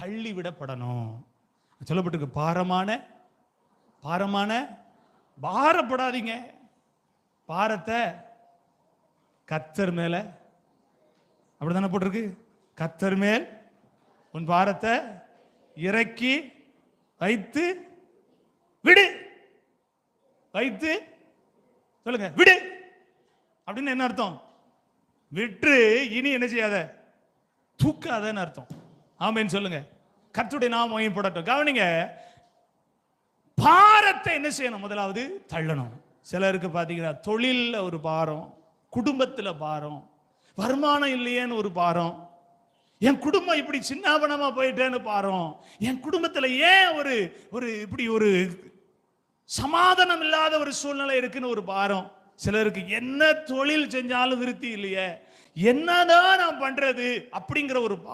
தள்ளி விடப்படணும். சொல்லப்பட்டிருக்கு, பாரமான பாரப்படாதீங்க, பாரத்தை கர்த்தர் மேல, அப்படித்தானே போட்டிருக்கு, கர்த்தர் மேல் உன் பாரத்தை இறக்கி வைத்து விடு. வைத்து சொல்லுங்க, விடு அப்படின்னு என்ன அர்த்தம்? விட்டு இனி என்ன செய்யாத, தூக்காதன்னு அர்த்தம். ஆமென் சொல்லுங்க. கர்த்தருடைய நாமம் மகிமைப்படட்டும். கவனிங்க, பாரத்தை என்ன செய்யணும்? முதலாவது தள்ளணும். சிலருக்கு பாத்தீங்கன்னா தொழில்ல ஒரு பாரம், குடும்பத்துல பாரம், வருமானம் இல்லையேன்னு ஒரு பாரம், என் குடும்பம் இப்படி சின்னாபனமா போயிட்டேன்னு பாரம், என் குடும்பத்துல ஏன் ஒரு இப்படி ஒரு சமாதானம் இல்லாத ஒரு சூழ்நிலை இருக்குன்னு ஒரு பாரம். சிலருக்கு என்ன தொழில் செஞ்சாலும் விருத்தி இல்லையே, என்னதான் நான் பண்றது அப்படிங்கிற ஒரு